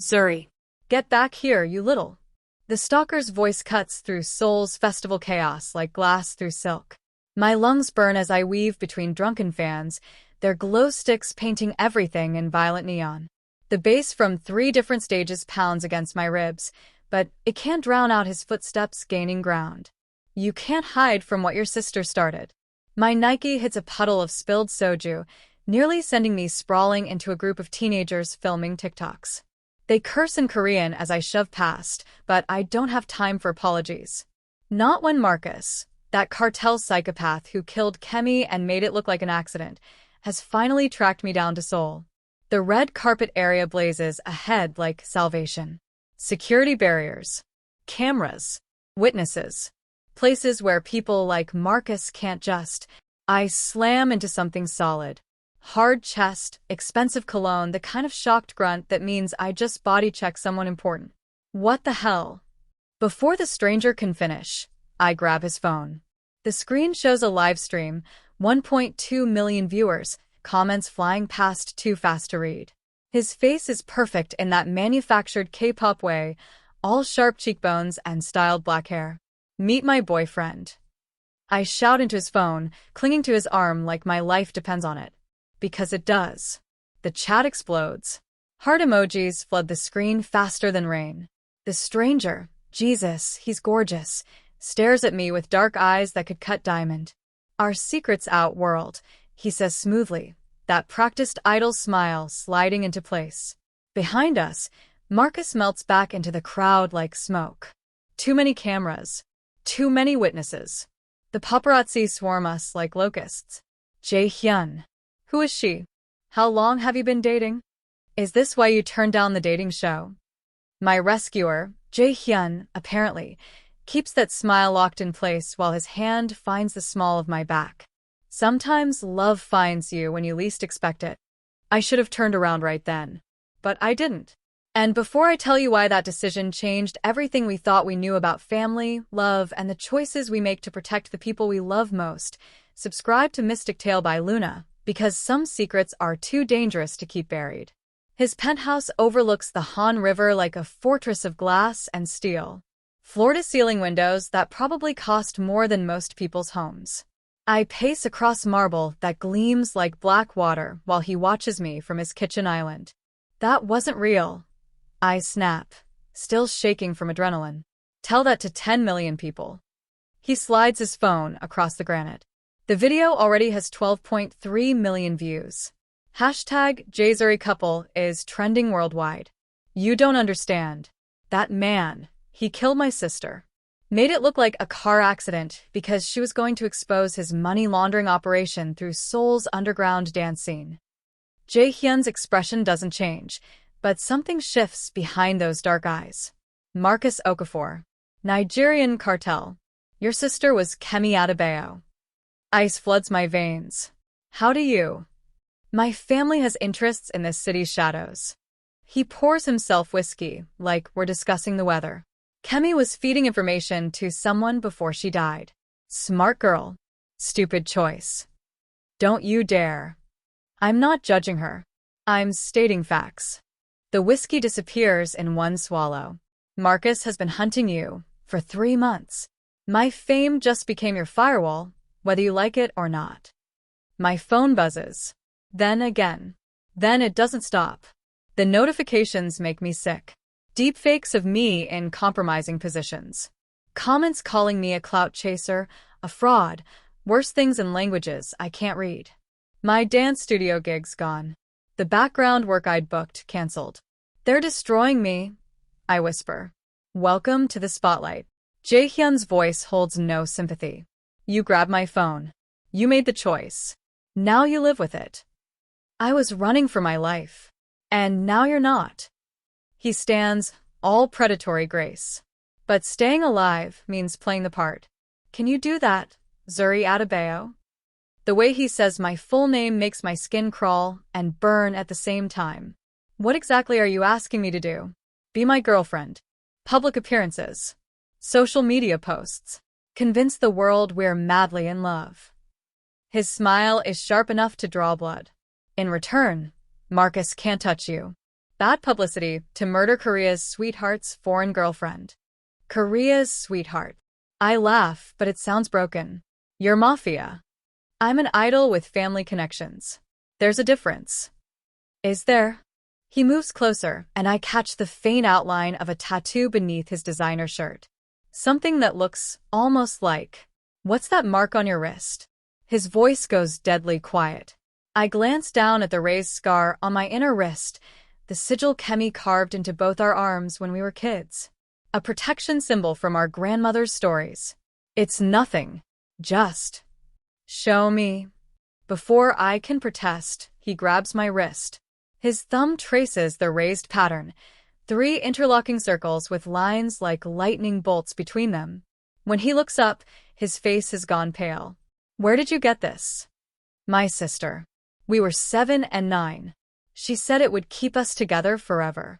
Zuri. Get back here, you little. The stalker's voice cuts through Seoul's festival chaos like glass through silk. My lungs burn as I weave between drunken fans, their glow sticks painting everything in violet neon. The bass from 3 different stages pounds against my ribs, but it can't drown out his footsteps gaining ground. You can't hide from what your sister started. My Nike hits a puddle of spilled soju, nearly sending me sprawling into a group of teenagers filming TikToks. They curse in Korean as I shove past, but I don't have time for apologies. Not when Marcus, that cartel psychopath who killed Kemi and made it look like an accident, has finally tracked me down to Seoul. The red carpet area blazes ahead like salvation. Security barriers, cameras, witnesses, places where people like Marcus can't just. I slam into something solid. Hard chest, expensive cologne, the kind of shocked grunt that means I just body check someone important. What the hell? Before the stranger can finish, I grab his phone. The screen shows a live stream, 1.2 million viewers, comments flying past too fast to read. His face is perfect in that manufactured K-pop way, all sharp cheekbones and styled black hair. Meet my boyfriend. I shout into his phone, clinging to his arm like my life depends on it. Because it does. The chat explodes. Heart emojis flood the screen faster than rain. The stranger, Jesus, he's gorgeous, stares at me with dark eyes that could cut diamond. Our secret's out, world, he says smoothly, that practiced idol smile sliding into place. Behind us, Marcus melts back into the crowd like smoke. Too many cameras. Too many witnesses. The paparazzi swarm us like locusts. Jae-hyun. Who is she? How long have you been dating? Is this why you turned down the dating show? My rescuer, Jae-hyun, apparently, keeps that smile locked in place while his hand finds the small of my back. Sometimes love finds you when you least expect it. I should have turned around right then. But I didn't. And before I tell you why that decision changed everything we thought we knew about family, love, and the choices we make to protect the people we love most, subscribe to Mystic Tale by Luna, because some secrets are too dangerous to keep buried. His penthouse overlooks the Han River like a fortress of glass and steel. Floor-to-ceiling windows that probably cost more than most people's homes. I pace across marble that gleams like black water while he watches me from his kitchen island. That wasn't real. I snap, still shaking from adrenaline. Tell that to 10 million people. He slides his phone across the granite. The video already has 12.3 million views. Hashtag Jae-Zuri couple is trending worldwide. You don't understand. That man, he killed my sister. Made it look like a car accident because she was going to expose his money laundering operation through Seoul's underground dance scene. Jae-hyun's expression doesn't change, but something shifts behind those dark eyes. Marcus Okafor. Nigerian cartel. Your sister was Kemi Adebayo. Ice floods my veins. How do you? My family has interests in this city's shadows. He pours himself whiskey, like we're discussing the weather. Kemi was feeding information to someone before she died. Smart girl. Stupid choice. Don't you dare. I'm not judging her. I'm stating facts. The whiskey disappears in one swallow. Marcus has been hunting you for 3 months. My fame just became your firewall, whether you like it or not. My phone buzzes. Then again. Then it doesn't stop. The notifications make me sick. Deepfakes of me in compromising positions. Comments calling me a clout chaser, a fraud, worse things in languages I can't read. My dance studio gig's gone. The background work I'd booked canceled. They're destroying me, I whisper. Welcome to the spotlight. Jae-hyun's voice holds no sympathy. You grabbed my phone. You made the choice. Now you live with it. I was running for my life. And now you're not. He stands, all predatory grace. But staying alive means playing the part. Can you do that, Zuri Adebayo? The way he says my full name makes my skin crawl and burn at the same time. What exactly are you asking me to do? Be my girlfriend. Public appearances. Social media posts. Convince the world we're madly in love. His smile is sharp enough to draw blood. In return, Marcus can't touch you. Bad publicity to murder Korea's sweetheart's foreign girlfriend. Korea's sweetheart. I laugh, but it sounds broken. You're Mafia. I'm an idol with family connections. There's a difference. Is there? He moves closer, and I catch the faint outline of a tattoo beneath his designer shirt. Something that looks almost like, "What's that mark on your wrist?" His voice goes deadly quiet. I glance down at the raised scar on my inner wrist, the sigil Kemi carved into both our arms when we were kids. A protection symbol from our grandmother's stories. It's nothing. Just show me. Before I can protest, he grabs my wrist. His thumb traces the raised pattern, 3 interlocking circles with lines like lightning bolts between them. When he looks up, his face has gone pale. Where did you get this? My sister. We were 7 and 9. She said it would keep us together forever.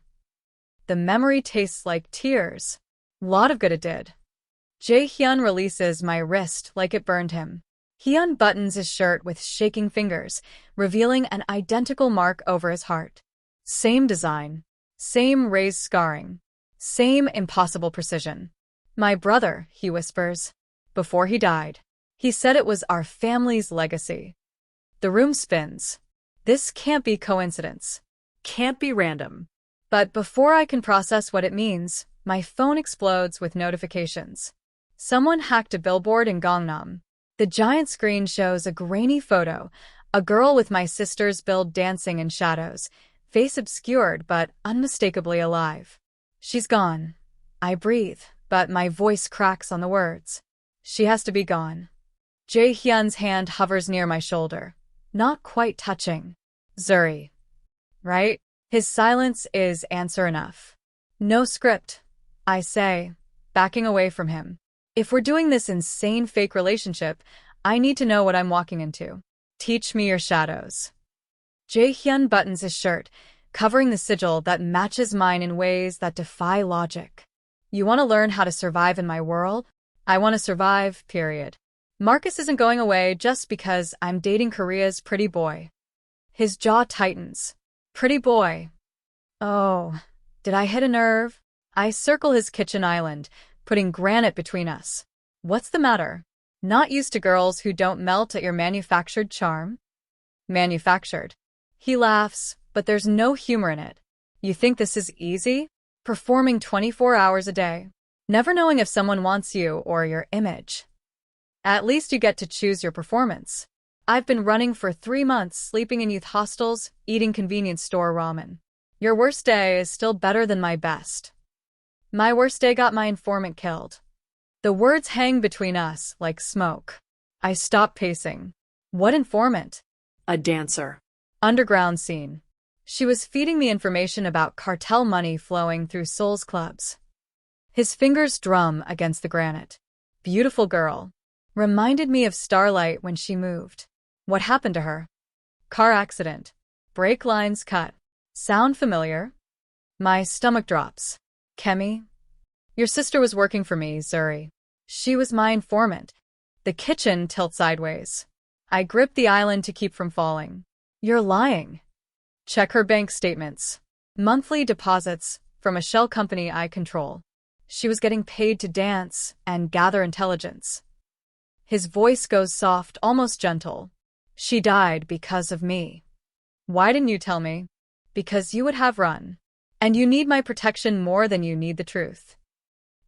The memory tastes like tears. Lot of good it did. Jae-hyun releases my wrist like it burned him. He unbuttons his shirt with shaking fingers, revealing an identical mark over his heart. Same design. Same raised scarring. Same impossible precision. My brother, he whispers. Before he died. He said it was our family's legacy. The room spins. This can't be coincidence. Can't be random. But before I can process what it means, my phone explodes with notifications. Someone hacked a billboard in Gangnam. The giant screen shows a grainy photo, a girl with my sister's build dancing in shadows, face obscured but unmistakably alive. She's gone. I breathe, but my voice cracks on the words. She has to be gone. Jae-hyun's hand hovers near my shoulder, not quite touching. Zuri. Right? His silence is answer enough. No script, I say, backing away from him. If we're doing this insane fake relationship, I need to know what I'm walking into. Teach me your shadows. Jae-hyun buttons his shirt, covering the sigil that matches mine in ways that defy logic. You want to learn how to survive in my world? I want to survive, period. Marcus isn't going away just because I'm dating Korea's pretty boy. His jaw tightens. Pretty boy. Oh, did I hit a nerve? I circle his kitchen island, putting granite between us. What's the matter? Not used to girls who don't melt at your manufactured charm? Manufactured. He laughs, but there's no humor in it. You think this is easy? Performing 24 hours a day. Never knowing if someone wants you or your image. At least you get to choose your performance. I've been running for 3 months, sleeping in youth hostels, eating convenience store ramen. Your worst day is still better than my best. My worst day got my informant killed. The words hang between us like smoke. I stop pacing. What informant? A dancer. Underground scene. She was feeding me information about cartel money flowing through Seoul's clubs. His fingers drum against the granite. Beautiful girl. Reminded me of Starlight when she moved. What happened to her? Car accident. Brake lines cut. Sound familiar? My stomach drops. Kemi? Your sister was working for me, Zuri. She was my informant. The kitchen tilts sideways. I grip the island to keep from falling. You're lying. Check her bank statements. Monthly deposits from a shell company I control. She was getting paid to dance and gather intelligence. His voice goes soft, almost gentle. She died because of me. Why didn't you tell me? Because you would have run. And you need my protection more than you need the truth.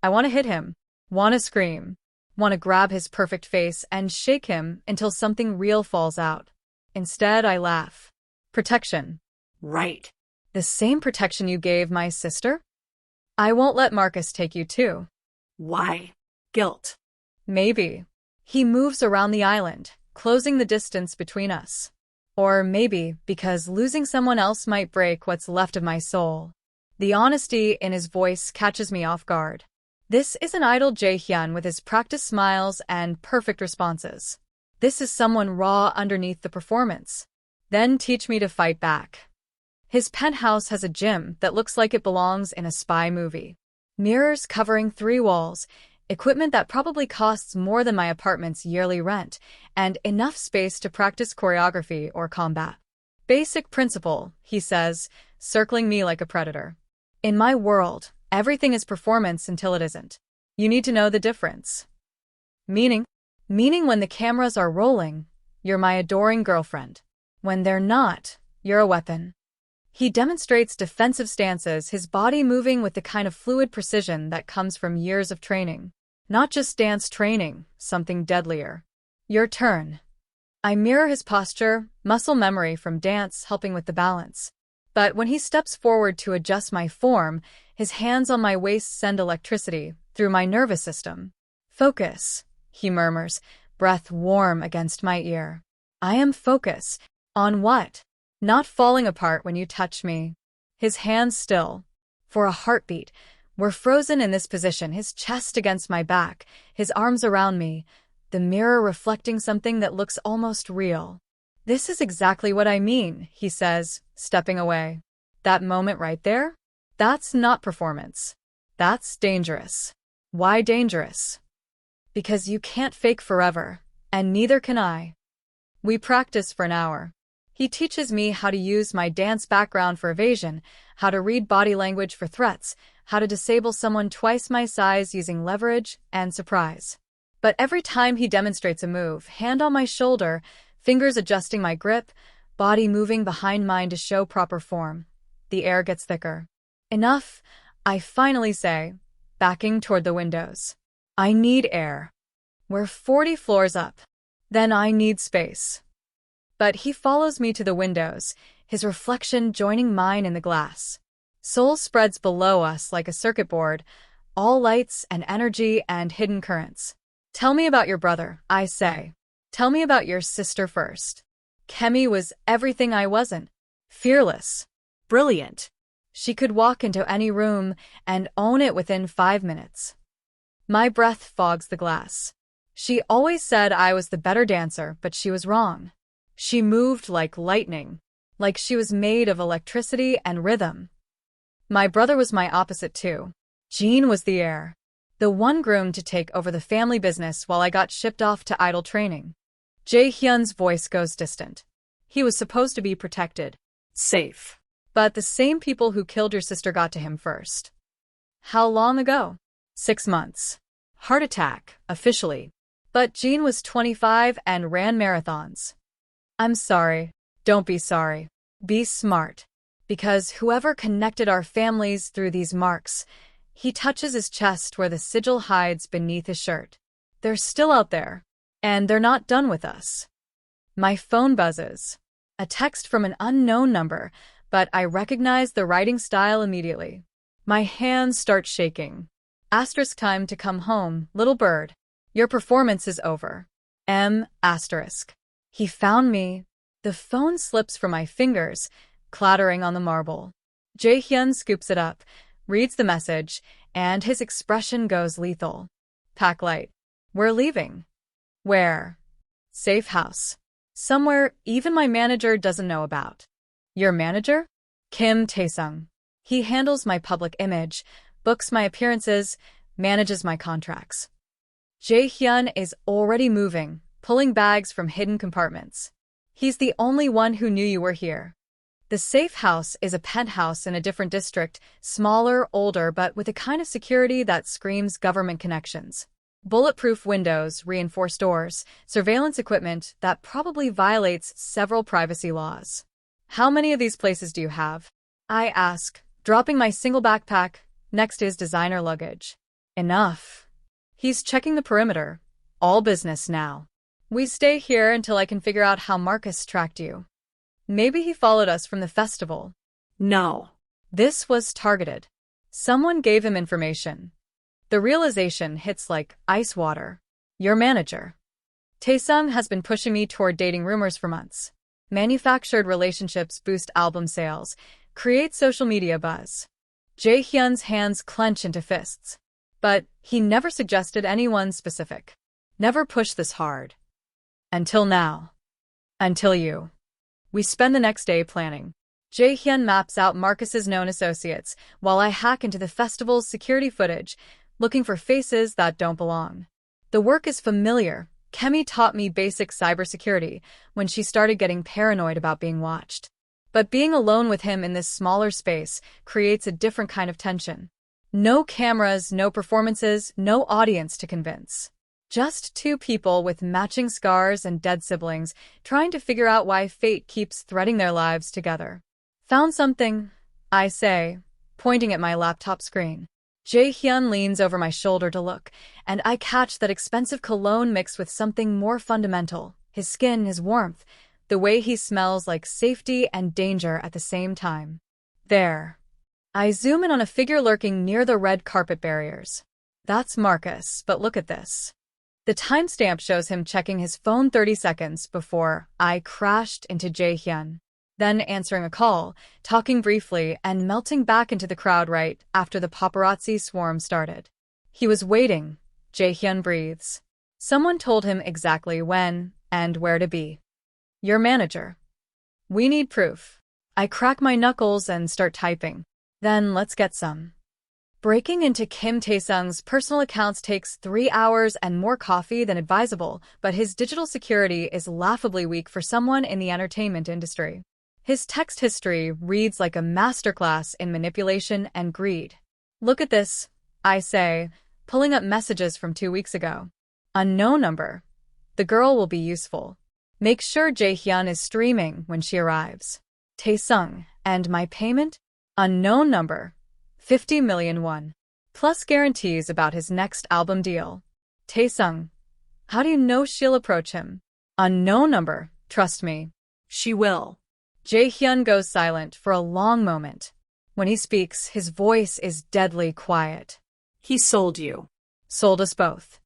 I want to hit him. Want to scream. Want to grab his perfect face and shake him until something real falls out. Instead, I laugh. Protection. Right. The same protection you gave my sister? I won't let Marcus take you too. Why? Guilt. Maybe. He moves around the island, closing the distance between us. Or maybe because losing someone else might break what's left of my soul. The honesty in his voice catches me off guard. This isn't idol Jae-hyun with his practiced smiles and perfect responses. This is someone raw underneath the performance. Then teach me to fight back. His penthouse has a gym that looks like it belongs in a spy movie. Mirrors covering 3 walls, equipment that probably costs more than my apartment's yearly rent, and enough space to practice choreography or combat. Basic principle, he says, circling me like a predator. In my world, everything is performance until it isn't. You need to know the difference. Meaning? Meaning when the cameras are rolling, you're my adoring girlfriend. When they're not, you're a weapon. He demonstrates defensive stances, his body moving with the kind of fluid precision that comes from years of training. Not just dance training, something deadlier. Your turn. I mirror his posture, muscle memory from dance helping with the balance. But when he steps forward to adjust my form, his hands on my waist send electricity through my nervous system. Focus, he murmurs, breath warm against my ear. I am focus. On what? Not falling apart when you touch me. His hands still. For a heartbeat, we're frozen in this position, his chest against my back, his arms around me, the mirror reflecting something that looks almost real. This is exactly what I mean, he says, stepping away. That moment right there? That's not performance. That's dangerous. Why dangerous? Because you can't fake forever, and neither can I. We practice for an hour. He teaches me how to use my dance background for evasion, how to read body language for threats, how to disable someone twice my size using leverage and surprise. But every time he demonstrates a move, hand on my shoulder, fingers adjusting my grip, body moving behind mine to show proper form, the air gets thicker. Enough, I finally say, backing toward the windows. I need air. We're 40 floors up. Then I need space. But he follows me to the windows, his reflection joining mine in the glass. Seoul spreads below us like a circuit board, all lights and energy and hidden currents. Tell me about your brother, I say. Tell me about your sister first. Kemi was everything I wasn't. Fearless. Brilliant. She could walk into any room and own it within 5 minutes. My breath fogs the glass. She always said I was the better dancer, but she was wrong. She moved like lightning, like she was made of electricity and rhythm. My brother was my opposite too. Jean was the heir, the one groomed to take over the family business while I got shipped off to idol training. Jae-hyun's voice goes distant. He was supposed to be protected. Safe. But the same people who killed your sister got to him first. How long ago? 6 months. Heart attack, officially. But Jean was 25 and ran marathons. I'm sorry. Don't be sorry. Be smart. Because whoever connected our families through these marks, he touches his chest where the sigil hides beneath his shirt. They're still out there. And they're not done with us. My phone buzzes. A text from an unknown number, but I recognize the writing style immediately. My hands start shaking. Asterisk time to come home, little bird. Your performance is over. M. Asterisk. He found me. The phone slips from my fingers, clattering on the marble. Jae-hyun scoops it up, reads the message, and his expression goes lethal. Pack light. We're leaving. Where? Safe house. Somewhere even my manager doesn't know about. Your manager? Kim Taesung. He handles my public image, books my appearances, manages my contracts. Jae-hyun is already moving, pulling bags from hidden compartments. He's the only one who knew you were here. The safe house is a penthouse in a different district, smaller, older, but with a kind of security that screams government connections. Bulletproof windows, reinforced doors, surveillance equipment that probably violates several privacy laws. How many of these places do you have? I ask, dropping my single backpack next to his designer luggage. Enough. He's checking the perimeter. All business now. We stay here until I can figure out how Marcus tracked you. Maybe he followed us from the festival. No. This was targeted. Someone gave him information. The realization hits like ice water. Your manager. Taesung has been pushing me toward dating rumors for months. Manufactured relationships boost album sales, create social media buzz. Jae-hyun's hands clench into fists. But he never suggested anyone specific. Never pushed this hard. Until now. Until you. We spend the next day planning. Jae-hyun maps out Marcus's known associates, while I hack into the festival's security footage, looking for faces that don't belong. The work is familiar. Kemi taught me basic cybersecurity when she started getting paranoid about being watched. But being alone with him in this smaller space creates a different kind of tension. No cameras, no performances, no audience to convince. Just two people with matching scars and dead siblings trying to figure out why fate keeps threading their lives together. Found something, I say, pointing at my laptop screen. Jae-hyun leans over my shoulder to look, and I catch that expensive cologne mixed with something more fundamental. His skin, his warmth, the way he smells like safety and danger at the same time. There. I zoom in on a figure lurking near the red carpet barriers. That's Marcus, but look at this. The timestamp shows him checking his phone 30 seconds before I crashed into Jae-hyun. Then answering a call, talking briefly, and melting back into the crowd right after the paparazzi swarm started. He was waiting, Jae-hyun breathes. Someone told him exactly when and where to be. Your manager. We need proof. I crack my knuckles and start typing. Then let's get some. Breaking into Kim Tae-sung's personal accounts takes 3 hours and more coffee than advisable, but his digital security is laughably weak for someone in the entertainment industry. His text history reads like a masterclass in manipulation and greed. Look at this, I say, pulling up messages from 2 weeks ago. Unknown number. The girl will be useful. Make sure Jae-hyun is streaming when she arrives. Tae-sung, and my payment? Unknown number. 50 million won. Plus guarantees about his next album deal. Tae-sung. How do you know she'll approach him? Unknown number, trust me. She will. Jae-hyun goes silent for a long moment. When he speaks, his voice is deadly quiet. He sold you. Sold us both.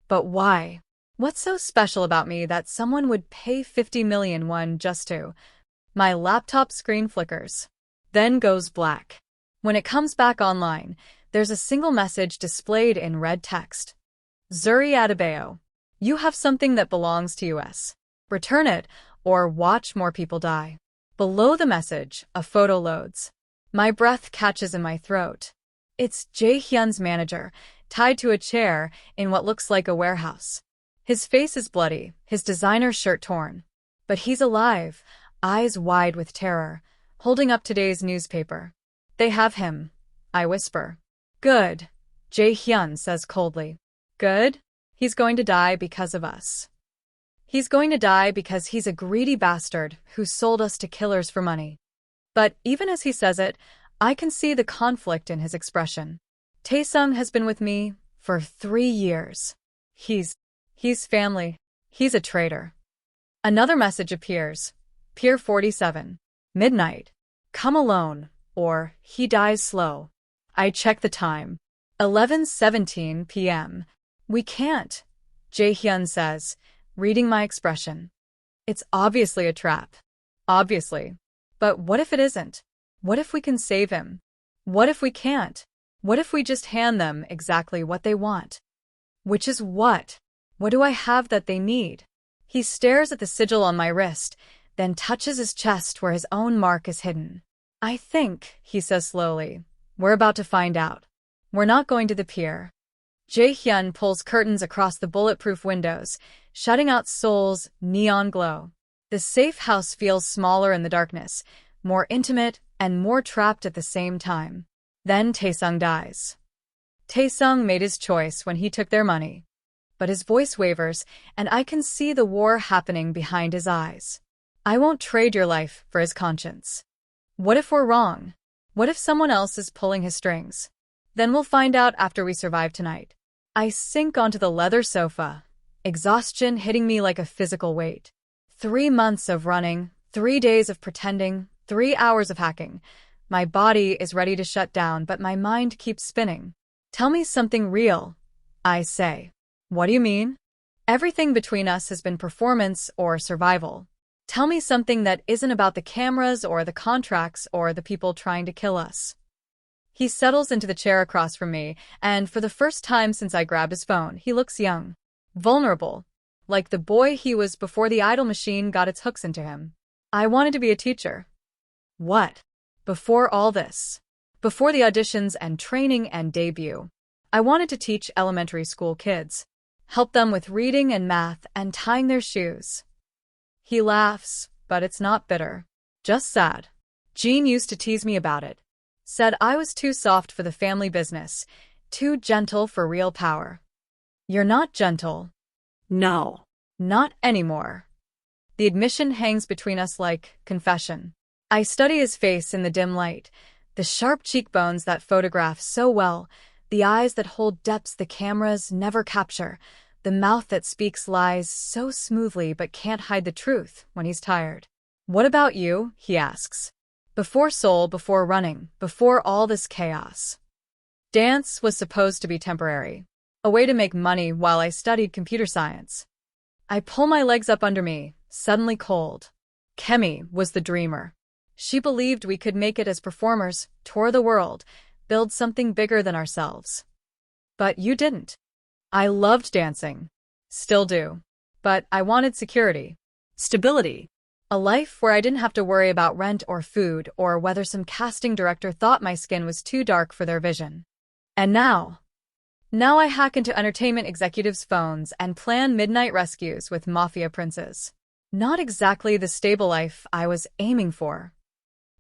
But why? What's so special about me that someone would pay 50 million won just to? My laptop screen flickers. Then goes black. When it comes back online, there's a single message displayed in red text. Zuri Adebayo. You have something that belongs to us. Return it, or watch more people die. Below the message, a photo loads. My breath catches in my throat. It's Jae-hyun's manager, tied to a chair in what looks like a warehouse. His face is bloody, his designer shirt torn. But he's alive, eyes wide with terror, holding up today's newspaper. They have him, I whisper. Good, Jae-hyun says coldly. Good? He's going to die because of us. He's going to die because he's a greedy bastard who sold us to killers for money. But even as he says it, I can see the conflict in his expression. Tae-sung has been with me for 3 years. He's family. He's a traitor. Another message appears. Pier 47. Midnight. Come alone, or he dies slow. I check the time. 11:17 p.m. We can't, Jae-hyun says, reading my expression. It's obviously a trap. Obviously. But what if it isn't? What if we can save him? What if we can't? What if we just hand them exactly what they want? Which is what? What do I have that they need? He stares at the sigil on my wrist, then touches his chest where his own mark is hidden. I think, he says slowly, we're about to find out. We're not going to the pier. Jae-hyun pulls curtains across the bulletproof windows, shutting out Seoul's neon glow. The safe house feels smaller in the darkness, more intimate and more trapped at the same time. Then Tae-sung dies. Tae-sung made his choice when he took their money. But his voice wavers, and I can see the war happening behind his eyes. I won't trade your life for his conscience. What if we're wrong? What if someone else is pulling his strings? Then we'll find out after we survive tonight. I sink onto the leather sofa, exhaustion hitting me like a physical weight. 3 months of running, 3 days of pretending, 3 hours of hacking. My body is ready to shut down, but my mind keeps spinning. Tell me something real, I say. What do you mean? Everything between us has been performance or survival. Tell me something that isn't about the cameras or the contracts or the people trying to kill us. He settles into the chair across from me, and for the first time since I grabbed his phone, he looks young, vulnerable, like the boy he was before the idol machine got its hooks into him. I wanted to be a teacher. What? Before all this. Before the auditions and training and debut. I wanted to teach elementary school kids. Help them with reading and math and tying their shoes. He laughs, but it's not bitter. Just sad. Jean used to tease me about it. Said I was too soft for the family business, too gentle for real power. You're not gentle. No. Not anymore. The admission hangs between us like confession. I study his face in the dim light, the sharp cheekbones that photograph so well, the eyes that hold depths the cameras never capture, the mouth that speaks lies so smoothly but can't hide the truth when he's tired. What about you? He asks. Before Seoul, before running, before all this chaos. Dance was supposed to be temporary, a way to make money while I studied computer science. I pull my legs up under me, suddenly cold. Kemi was the dreamer. She believed we could make it as performers, tour the world, build something bigger than ourselves. But you didn't. I loved dancing. Still do. But I wanted security. Stability. A life where I didn't have to worry about rent or food or whether some casting director thought my skin was too dark for their vision. And now I hack into entertainment executives' phones and plan midnight rescues with mafia princes. Not exactly the stable life I was aiming for.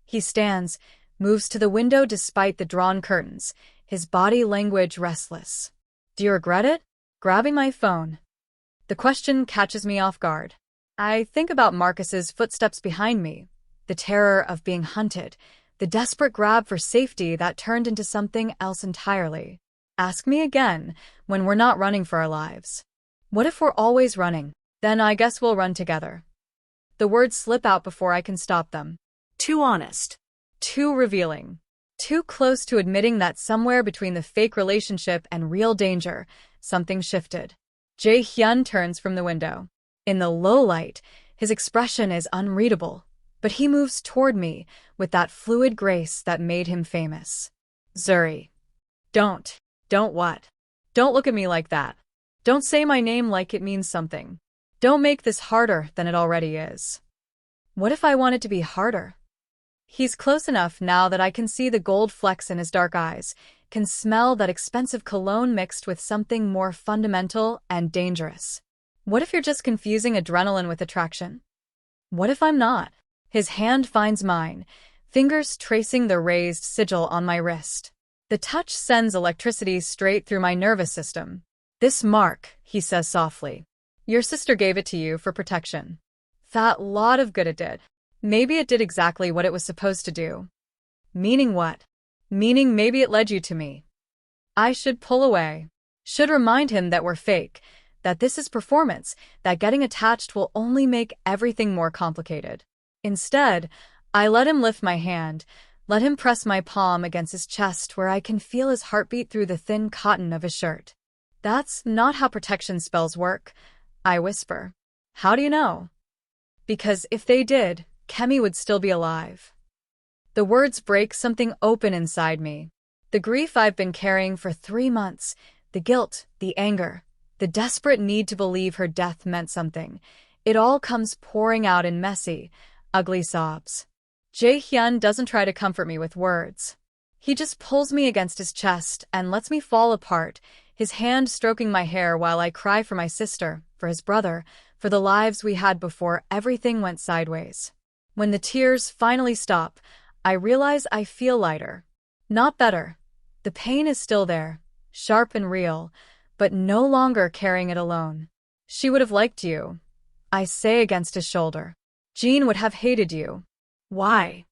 He stands, moves to the window despite the drawn curtains, his body language restless. Do you regret it? Grabbing my phone. The question catches me off guard. I think about Marcus's footsteps behind me, the terror of being hunted, the desperate grab for safety that turned into something else entirely. Ask me again when we're not running for our lives. What if we're always running? Then I guess we'll run together. The words slip out before I can stop them. Too honest. Too revealing. Too close to admitting that somewhere between the fake relationship and real danger, something shifted. Jae-hyun turns from the window. In the low light, his expression is unreadable, but he moves toward me with that fluid grace that made him famous. Zuri. Don't what? Don't look at me like that. Don't say my name like it means something. Don't make this harder than it already is. What if I want it to be harder? He's close enough now that I can see the gold flecks in his dark eyes, can smell that expensive cologne mixed with something more fundamental and dangerous. What if you're just confusing adrenaline with attraction? What if I'm not? His hand finds mine, fingers tracing the raised sigil on my wrist. The touch sends electricity straight through my nervous system. This mark, he says softly. Your sister gave it to you for protection. That lot of good it did. Maybe it did exactly what it was supposed to do. Meaning what? Meaning maybe it led you to me. I should pull away. Should remind him that we're fake, that this is performance, that getting attached will only make everything more complicated. Instead, I let him lift my hand, let him press my palm against his chest where I can feel his heartbeat through the thin cotton of his shirt. That's not how protection spells work, I whisper. How do you know? Because if they did, Kemi would still be alive. The words break something open inside me. The grief I've been carrying for 3 months, the guilt, the anger, the desperate need to believe her death meant something. It all comes pouring out in messy, ugly sobs. Jae-hyun doesn't try to comfort me with words. He just pulls me against his chest and lets me fall apart, his hand stroking my hair while I cry for my sister, for his brother, for the lives we had before everything went sideways. When the tears finally stop, I realize I feel lighter. Not better. The pain is still there, sharp and real, but no longer carrying it alone. She would have liked you, I say against his shoulder. Jean would have hated you. Why?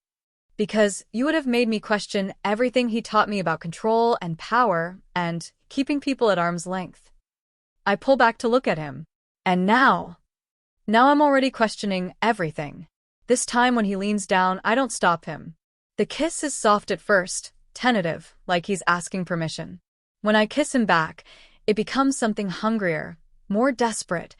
Because you would have made me question everything he taught me about control and power and keeping people at arm's length. I pull back to look at him. And now I'm already questioning everything. This time when he leans down, I don't stop him. The kiss is soft at first, tentative, like he's asking permission. When I kiss him back, it becomes something hungrier, more desperate.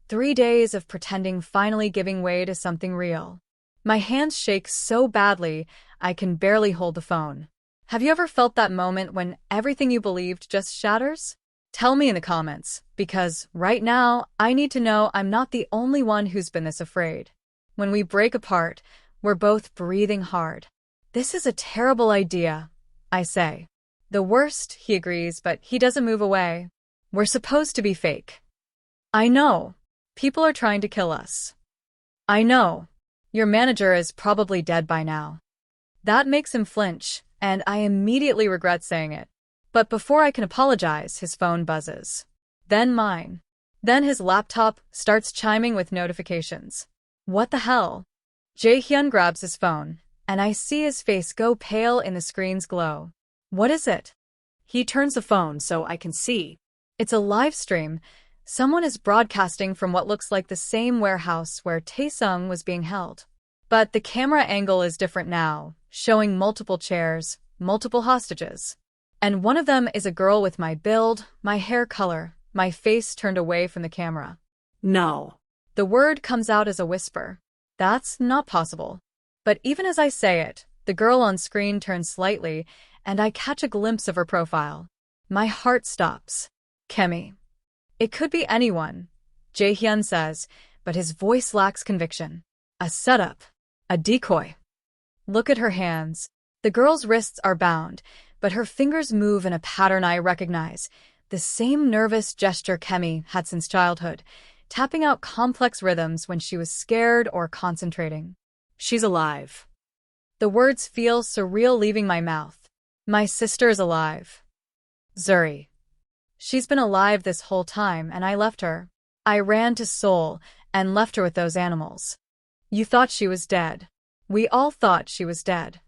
3 days of pretending finally giving way to something real. My hands shake so badly, I can barely hold the phone. Have you ever felt that moment when everything you believed just shatters? Tell me in the comments, because right now, I need to know I'm not the only one who's been this afraid. When we break apart, we're both breathing hard. This is a terrible idea, I say. The worst, he agrees, but he doesn't move away. We're supposed to be fake. I know. People are trying to kill us. I know. Your manager is probably dead by now. That makes him flinch, and I immediately regret saying it. But before I can apologize, his phone buzzes. Then mine. Then his laptop starts chiming with notifications. What the hell? Jae-hyun grabs his phone, and I see his face go pale in the screen's glow. What is it? He turns the phone so I can see. It's a live stream. Someone is broadcasting from what looks like the same warehouse where Taesung was being held. But the camera angle is different now, showing multiple chairs, multiple hostages. And one of them is a girl with my build, my hair color, my face turned away from the camera. No. The word comes out as a whisper. That's not possible. But even as I say it, the girl on screen turns slightly, and I catch a glimpse of her profile. My heart stops. Kemi. It could be anyone, Jae-hyun says, but his voice lacks conviction. A setup. A decoy. Look at her hands. The girl's wrists are bound, but her fingers move in a pattern I recognize. The same nervous gesture Kemi had since childhood, tapping out complex rhythms when she was scared or concentrating. She's alive. The words feel surreal leaving my mouth. My sister is alive. Zuri. She's been alive this whole time, and I left her. I ran to Seoul and left her with those animals. You thought she was dead. We all thought she was dead.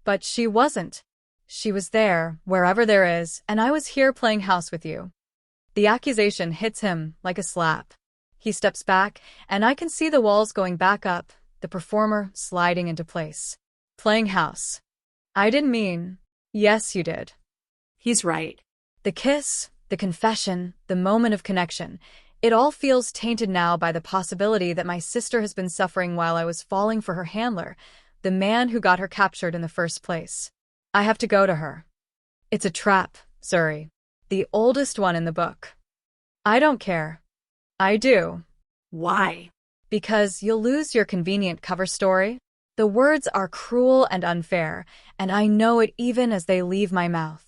But she wasn't. She was there, wherever there is, and I was here playing house with you. The accusation hits him like a slap. He steps back, and I can see the walls going back up, the performer sliding into place. Playing house. I didn't mean. Yes, you did. He's right. The kiss, the confession, the moment of connection. It all feels tainted now by the possibility that my sister has been suffering while I was falling for her handler, the man who got her captured in the first place. I have to go to her. It's a trap, Zuri. The oldest one in the book. I don't care. I do. Why? Because you'll lose your convenient cover story. The words are cruel and unfair, and I know it even as they leave my mouth.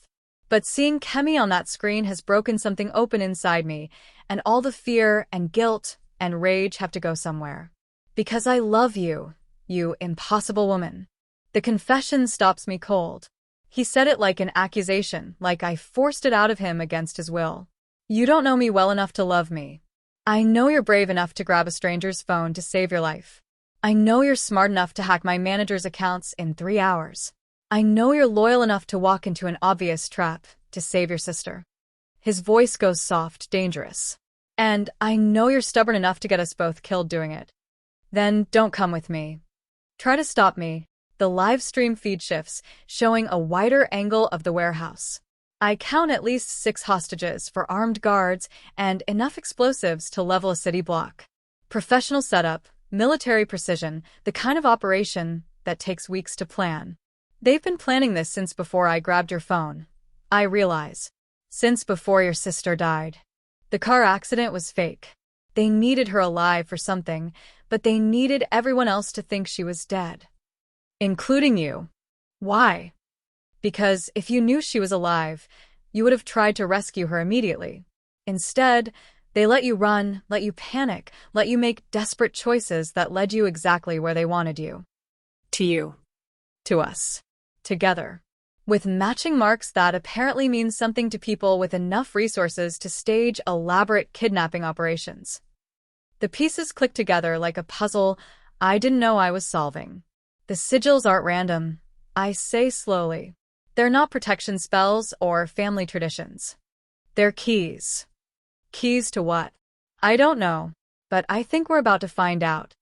But seeing Kemi on that screen has broken something open inside me, and all the fear and guilt and rage have to go somewhere. Because I love you, you impossible woman. The confession stops me cold. He said it like an accusation, like I forced it out of him against his will. You don't know me well enough to love me. I know you're brave enough to grab a stranger's phone to save your life. I know you're smart enough to hack my manager's accounts in 3 hours. I know you're loyal enough to walk into an obvious trap to save your sister. His voice goes soft, dangerous. And I know you're stubborn enough to get us both killed doing it. Then don't come with me. Try to stop me. The live stream feed shifts, showing a wider angle of the warehouse. I count at least 6 hostages for armed guards and enough explosives to level a city block. Professional setup, military precision, the kind of operation that takes weeks to plan. They've been planning this since before I grabbed your phone. I realize. Since before your sister died. The car accident was fake. They needed her alive for something, but they needed everyone else to think she was dead. Including you. Why? Because if you knew she was alive, you would have tried to rescue her immediately. Instead, they let you run, let you panic, let you make desperate choices that led you exactly where they wanted you. To you. To us. Together. With matching marks that apparently mean something to people with enough resources to stage elaborate kidnapping operations. The pieces click together like a puzzle I didn't know I was solving. The sigils aren't random, I say slowly. They're not protection spells or family traditions. They're keys. Keys to what? I don't know, but I think we're about to find out.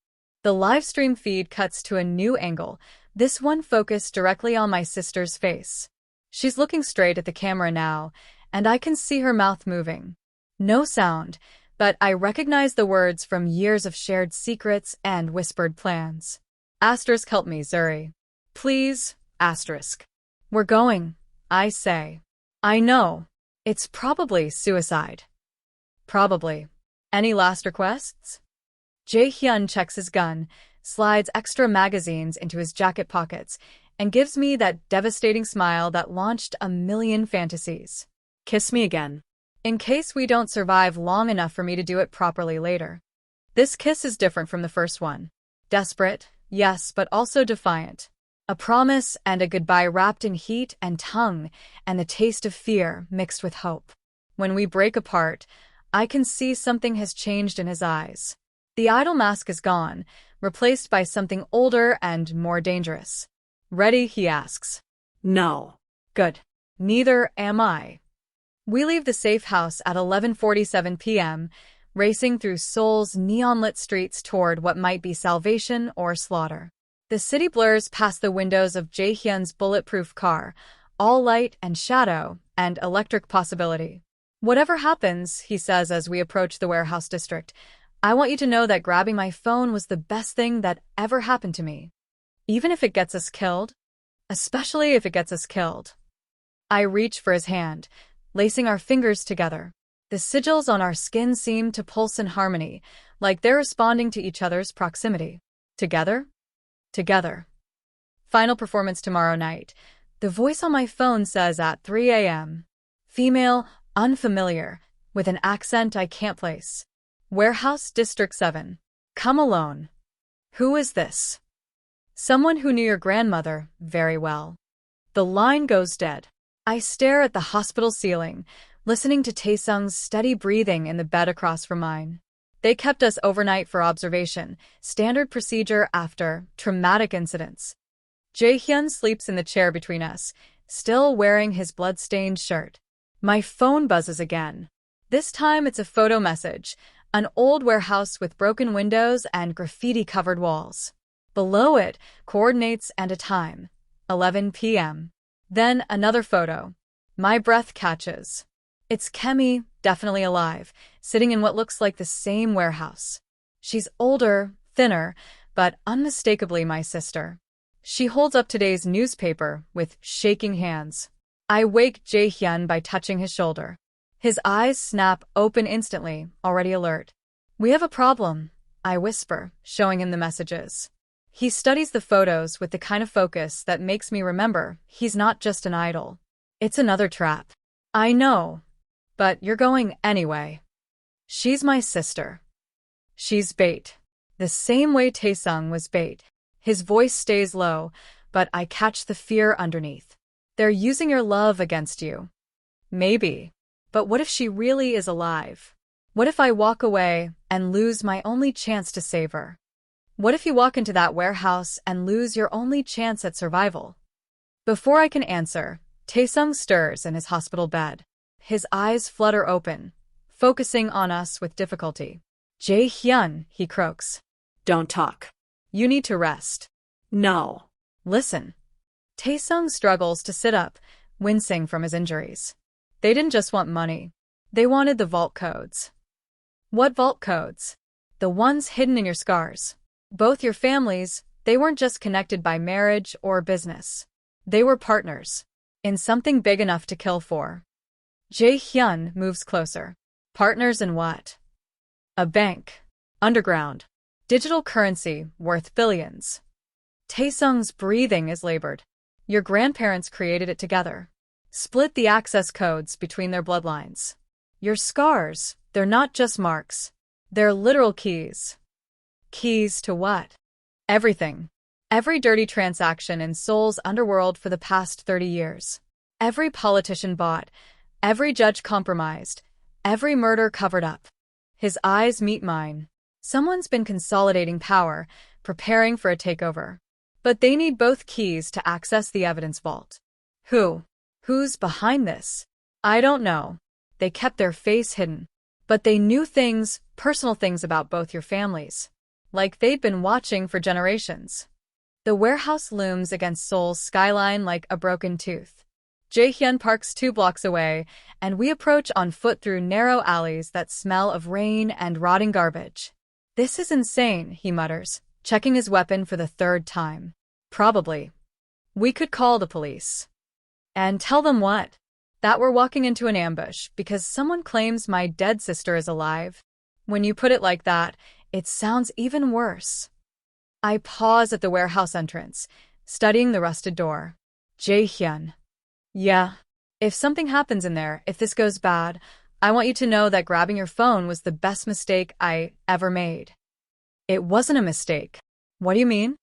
The livestream feed cuts to a new angle, this one focused directly on my sister's face. She's looking straight at the camera now, and I can see her mouth moving. No sound, but I recognize the words from years of shared secrets and whispered plans. Asterisk, help me, Zuri. Please, asterisk. We're going, I say. I know. It's probably suicide. Probably. Any last requests? Jae-hyun checks his gun, slides extra magazines into his jacket pockets, and gives me that devastating smile that launched a million fantasies. Kiss me again. In case we don't survive long enough for me to do it properly later. This kiss is different from the first one. Desperate, Yes, but also defiant. A promise and a goodbye wrapped in heat and tongue, and the taste of fear mixed with hope. When we break apart, I can see something has changed in his eyes. The idol mask is gone, replaced by something older and more dangerous. Ready, he asks. No. Good. Neither am I. We leave the safe house at 11:47 p.m., racing through Seoul's neon-lit streets toward what might be salvation or slaughter. The city blurs past the windows of Jae-hyun's bulletproof car, all light and shadow and electric possibility. Whatever happens, he says as we approach the warehouse district, I want you to know that grabbing my phone was the best thing that ever happened to me. Even if it gets us killed? Especially if it gets us killed. I reach for his hand, lacing our fingers together. The sigils on our skin seem to pulse in harmony, like they're responding to each other's proximity. Together? Together. Final performance tomorrow night. The voice on my phone says at 3 a.m. Female, unfamiliar, with an accent I can't place. Warehouse District 7. Come alone. Who is this? Someone who knew your grandmother very well. The line goes dead. I stare at the hospital ceiling, listening to Taesung's steady breathing in the bed across from mine. They kept us overnight for observation, standard procedure after traumatic incidents. Jae-hyun sleeps in the chair between us, still wearing his blood-stained shirt. My phone buzzes again. This time it's a photo message, an old warehouse with broken windows and graffiti-covered walls. Below it, coordinates and a time, 11 p.m. Then another photo. My breath catches. It's Kemi, definitely alive, sitting in what looks like the same warehouse. She's older, thinner, but unmistakably my sister. She holds up today's newspaper with shaking hands. I wake Jae-hyun by touching his shoulder. His eyes snap open instantly, already alert. We have a problem, I whisper, showing him the messages. He studies the photos with the kind of focus that makes me remember he's not just an idol. It's another trap. I know. But you're going anyway. She's my sister. She's bait. The same way Taesung was bait. His voice stays low, but I catch the fear underneath. They're using your love against you. Maybe. But what if she really is alive? What if I walk away and lose my only chance to save her? What if you walk into that warehouse and lose your only chance at survival? Before I can answer, Taesung stirs in his hospital bed. His eyes flutter open, focusing on us with difficulty. Jae-hyun, he croaks. Don't talk. You need to rest. No. Listen. Taesung struggles to sit up, wincing from his injuries. They didn't just want money. They wanted the vault codes. What vault codes? The ones hidden in your scars. Both your families, they weren't just connected by marriage or business. They were partners. In something big enough to kill for. Jae-hyun moves closer. Partners in what? A bank. Underground. Digital currency worth billions. Taesung's breathing is labored. Your grandparents created it together. Split the access codes between their bloodlines. Your scars, they're not just marks. They're literal keys. Keys to what? Everything. Every dirty transaction in Seoul's underworld for the past 30 years. Every politician bought. Every judge compromised. Every murder covered up. His eyes meet mine. Someone's been consolidating power, preparing for a takeover. But they need both keys to access the evidence vault. Who? Who's behind this? I don't know. They kept their face hidden. But they knew things, personal things about both your families. Like they'd been watching for generations. The warehouse looms against Seoul's skyline like a broken tooth. Jae-hyun parks 2 blocks away, and we approach on foot through narrow alleys that smell of rain and rotting garbage. This is insane, he mutters, checking his weapon for the 3rd time. Probably. We could call the police. And tell them what? That we're walking into an ambush because someone claims my dead sister is alive. When you put it like that, it sounds even worse. I pause at the warehouse entrance, studying the rusted door. Jae-hyun. Yeah. If something happens in there, if this goes bad, I want you to know that grabbing your phone was the best mistake I ever made. It wasn't a mistake. What do you mean?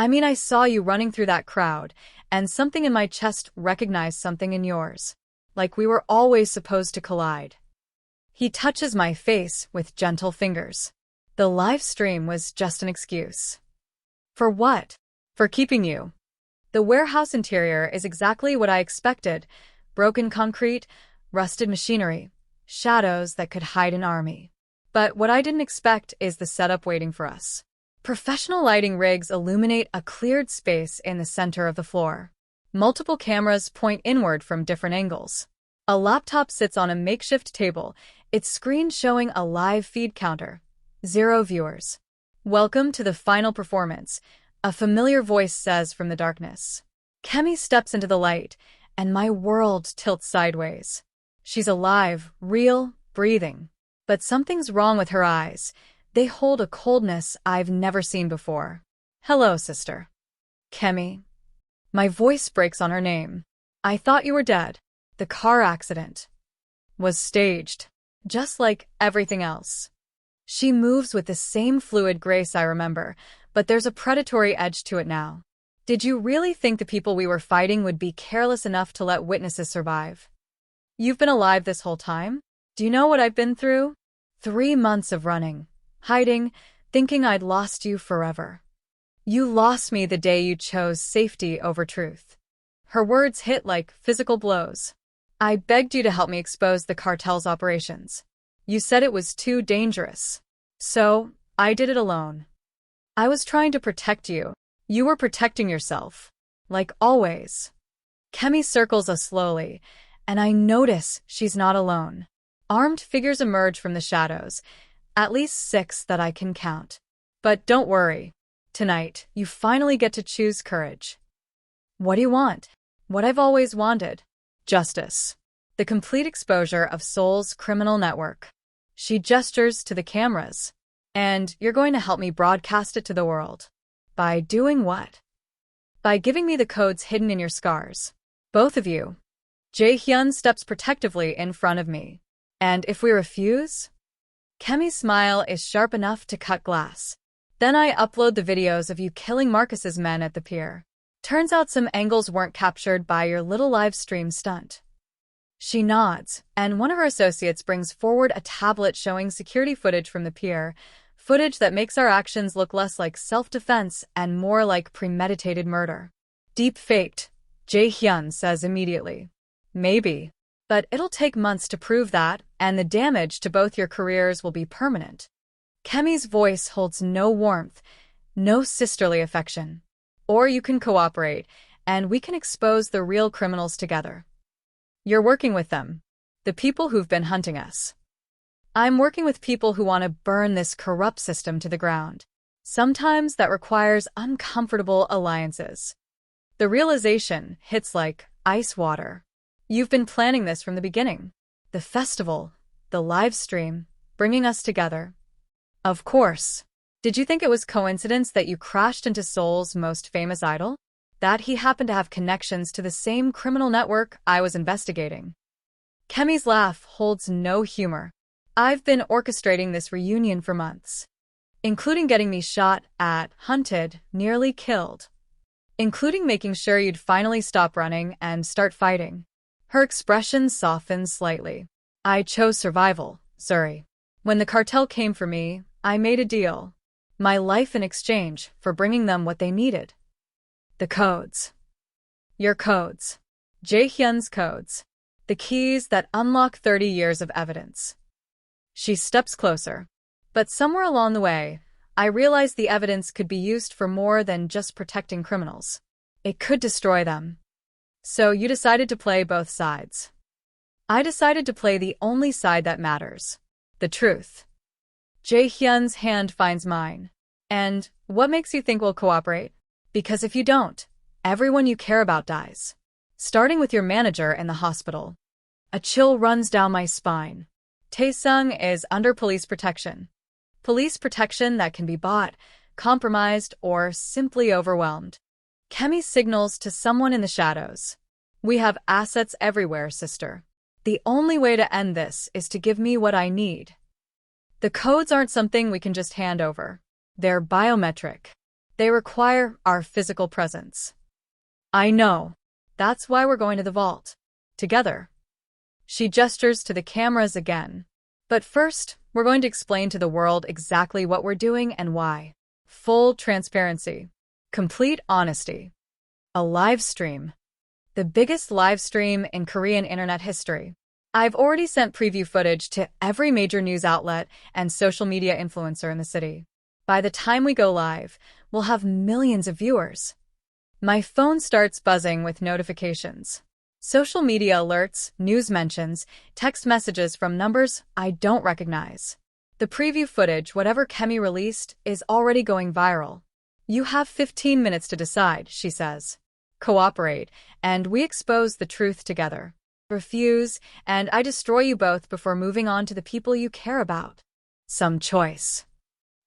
I mean, I saw you running through that crowd, and something in my chest recognized something in yours. Like we were always supposed to collide. He touches my face with gentle fingers. The live stream was just an excuse. For what? For keeping you. The warehouse interior is exactly what I expected. Broken concrete, rusted machinery, shadows that could hide an army. But what I didn't expect is the setup waiting for us. Professional lighting rigs illuminate a cleared space in the center of the floor. Multiple cameras point inward from different angles. A laptop sits on a makeshift table, its screen showing a live feed counter. 0 viewers. Welcome to the final performance, a familiar voice says from the darkness. Kemi steps into the light, and my world tilts sideways. She's alive, real, breathing. But something's wrong with her eyes. They hold a coldness I've never seen before. Hello, sister. Kemi. My voice breaks on her name. I thought you were dead. The car accident was staged, just like everything else. She moves with the same fluid grace I remember, but there's a predatory edge to it now. Did you really think the people we were fighting would be careless enough to let witnesses survive? You've been alive this whole time? Do you know what I've been through? 3 months of running, hiding, thinking I'd lost you forever. You lost me the day you chose safety over truth. Her words hit like physical blows. I begged you to help me expose the cartel's operations. You said it was too dangerous. So, I did it alone. I was trying to protect you. You were protecting yourself. Like always. Kemi circles us slowly, and I notice she's not alone. Armed figures emerge from the shadows, at least 6 that I can count. But don't worry. Tonight, you finally get to choose courage. What do you want? What I've always wanted. Justice. The complete exposure of Seoul's criminal network. She gestures to the cameras. And you're going to help me broadcast it to the world. By doing what? By giving me the codes hidden in your scars. Both of you. Jae-hyun steps protectively in front of me. And if we refuse? Kemi's smile is sharp enough to cut glass. Then I upload the videos of you killing Marcus's men at the pier. Turns out some angles weren't captured by your little live stream stunt. She nods, and one of her associates brings forward a tablet showing security footage from the pier, footage that makes our actions look less like self-defense and more like premeditated murder. Deep faked, Jae-hyun says immediately. Maybe. But it'll take months to prove that, and the damage to both your careers will be permanent. Kemi's voice holds no warmth, no sisterly affection. Or you can cooperate, and we can expose the real criminals together. You're working with them. The people who've been hunting us. I'm working with people who want to burn this corrupt system to the ground. Sometimes that requires uncomfortable alliances. The realization hits like ice water. You've been planning this from the beginning. The festival, the live stream, bringing us together. Of course. Did you think it was coincidence that you crashed into Seoul's most famous idol? That he happened to have connections to the same criminal network I was investigating? Kemi's laugh holds no humor. I've been orchestrating this reunion for months. Including getting me shot at, hunted, nearly killed. Including making sure you'd finally stop running and start fighting. Her expression softens slightly. I chose survival, Zuri. When the cartel came for me, I made a deal. My life in exchange for bringing them what they needed. The codes. Your codes. Jae-hyun's codes. The keys that unlock 30 years of evidence. She steps closer. But somewhere along the way, I realized the evidence could be used for more than just protecting criminals. It could destroy them. So you decided to play both sides. I decided to play the only side that matters. The truth. Jae-hyun's hand finds mine. And what makes you think we'll cooperate? Because if you don't, everyone you care about dies. Starting with your manager in the hospital. A chill runs down my spine. Taesung is under police protection. Police protection that can be bought, compromised, or simply overwhelmed. Kemi signals to someone in the shadows. We have assets everywhere, sister. The only way to end this is to give me what I need. The codes aren't something we can just hand over. They're biometric. They require our physical presence. I know. That's why we're going to the vault. Together. She gestures to the cameras again. But first, we're going to explain to the world exactly what we're doing and why. Full transparency. Complete honesty. A live stream. The biggest live stream in Korean internet history. I've already sent preview footage to every major news outlet and social media influencer in the city. By the time we go live, we'll have millions of viewers. My phone starts buzzing with notifications. Social media alerts, news mentions, text messages from numbers I don't recognize. The preview footage, whatever Kemi released, is already going viral. You have 15 minutes to decide, she says. Cooperate, and we expose the truth together. Refuse, and I destroy you both before moving on to the people you care about. Some choice.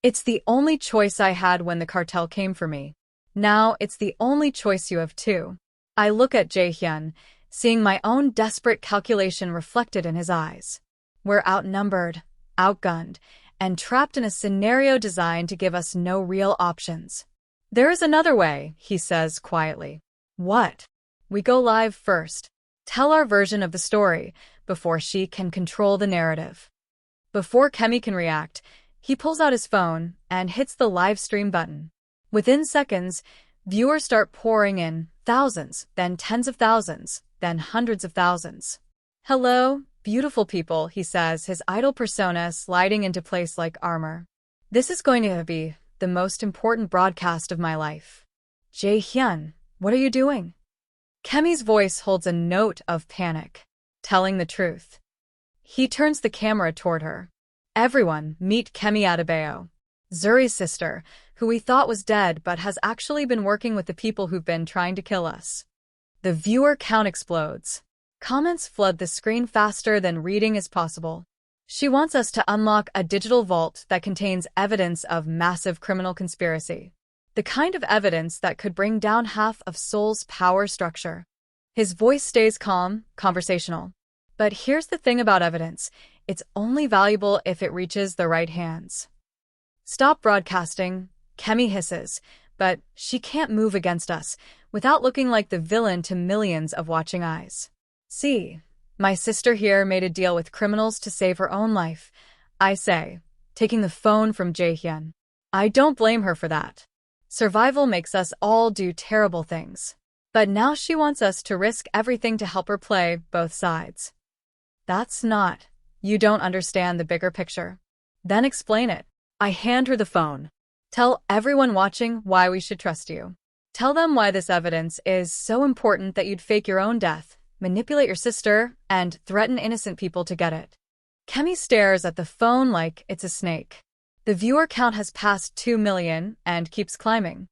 It's the only choice I had when the cartel came for me. Now it's the only choice you have too. I look at Jae-hyun, seeing my own desperate calculation reflected in his eyes. We're outnumbered, outgunned, and trapped in a scenario designed to give us no real options. There is another way, he says quietly. What? We go live first. Tell our version of the story before she can control the narrative. Before Kemi can react, he pulls out his phone and hits the live stream button. Within seconds, viewers start pouring in, thousands, then tens of thousands, then hundreds of thousands. Hello, beautiful people, he says, his idol persona sliding into place like armor. This is going to be the most important broadcast of my life. Jae-hyun, what are you doing? Kemi's voice holds a note of panic, telling the truth. He turns the camera toward her. Everyone, meet Kemi Adebayo, Zuri's sister, who we thought was dead but has actually been working with the people who've been trying to kill us. The viewer count explodes. Comments flood the screen faster than reading is possible. She wants us to unlock a digital vault that contains evidence of massive criminal conspiracy. The kind of evidence that could bring down half of Seoul's power structure. His voice stays calm, conversational. But here's the thing about evidence. It's only valuable if it reaches the right hands. Stop broadcasting, Kemi hisses, but she can't move against us without looking like the villain to millions of watching eyes. See, my sister here made a deal with criminals to save her own life, I say, taking the phone from Jae-hyun. I don't blame her for that. Survival makes us all do terrible things. But now she wants us to risk everything to help her play both sides. That's not. You don't understand the bigger picture. Then explain it. I hand her the phone. Tell everyone watching why we should trust you. Tell them why this evidence is so important that you'd fake your own death, manipulate your sister, and threaten innocent people to get it. Kemi stares at the phone like it's a snake. The viewer count has passed 2 million and keeps climbing.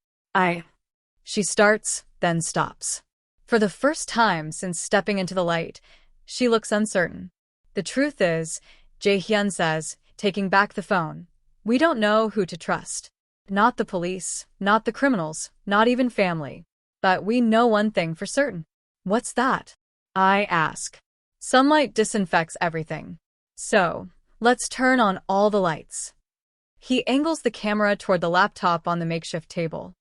She starts, then stops. For the first time since stepping into the light, she looks uncertain. The truth is, Jae-hyun says, taking back the phone, we don't know who to trust. Not the police, not the criminals, not even family. But we know one thing for certain. What's that? I ask. Sunlight disinfects everything. So, let's turn on all the lights. He angles the camera toward the laptop on the makeshift table.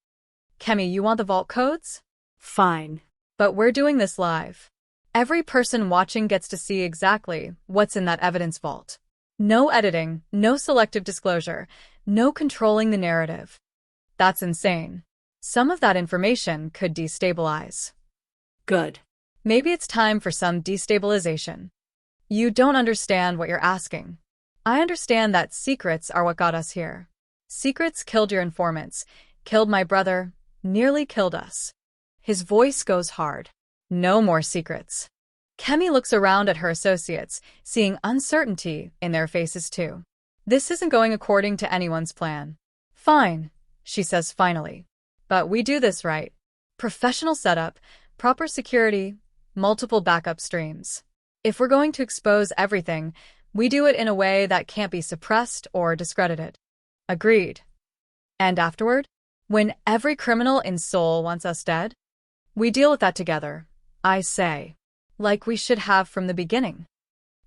Kemi, you want the vault codes? Fine. But we're doing this live. Every person watching gets to see exactly what's in that evidence vault. No editing, no selective disclosure, no controlling the narrative. That's insane. Some of that information could destabilize. Good. Maybe it's time for some destabilization. You don't understand what you're asking. I understand that secrets are what got us here. Secrets killed your informants, killed my brother, nearly killed us. His voice goes hard. No more secrets. Kemi looks around at her associates, seeing uncertainty in their faces too. This isn't going according to anyone's plan. Fine, she says finally. But we do this right. Professional setup, proper security, multiple backup streams. If we're going to expose everything, we do it in a way that can't be suppressed or discredited. Agreed. And afterward? When every criminal in Seoul wants us dead? We deal with that together, I say. Like we should have from the beginning.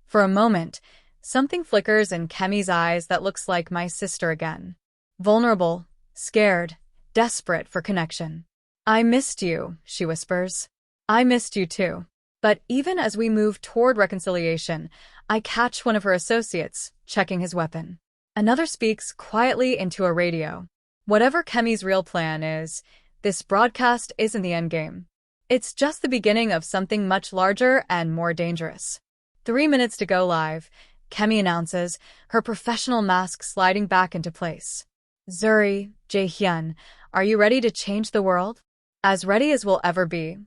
For a moment, something flickers in Kemi's eyes that looks like my sister again. Vulnerable, scared, desperate for connection. "I missed you," she whispers. "I missed you too." But even as we move toward reconciliation, I catch one of her associates, checking his weapon. Another speaks quietly into a radio. Whatever Kemi's real plan is, this broadcast isn't the endgame. It's just the beginning of something much larger and more dangerous. 3 minutes to go live, Kemi announces, her professional mask sliding back into place. "Zuri, Jaehyun, are you ready to change the world?" "As ready as we'll ever be,"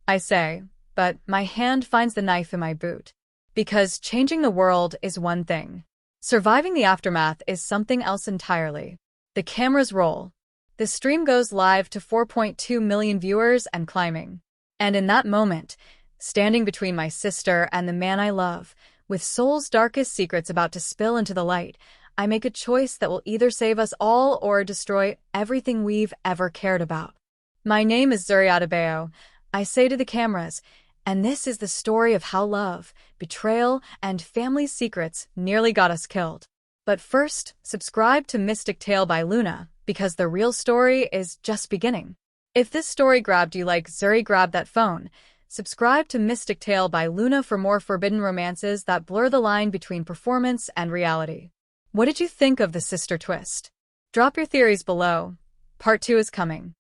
I say, but my hand finds the knife in my boot. Because changing the world is one thing. Surviving the aftermath is something else entirely. The cameras roll. The stream goes live to 4.2 million viewers and climbing. And in that moment, standing between my sister and the man I love, with Seoul's darkest secrets about to spill into the light, I make a choice that will either save us all or destroy everything we've ever cared about. "My name is Zuri Adebayo," I say to the cameras, and this is the story of how love, betrayal, and family secrets nearly got us killed. But first, subscribe to Mystic Tale by Luna, because the real story is just beginning. If this story grabbed you like Zuri grabbed that phone, subscribe to Mystic Tale by Luna for more forbidden romances that blur the line between performance and reality. What did you think of the sister twist? Drop your theories below. Part 2 is coming.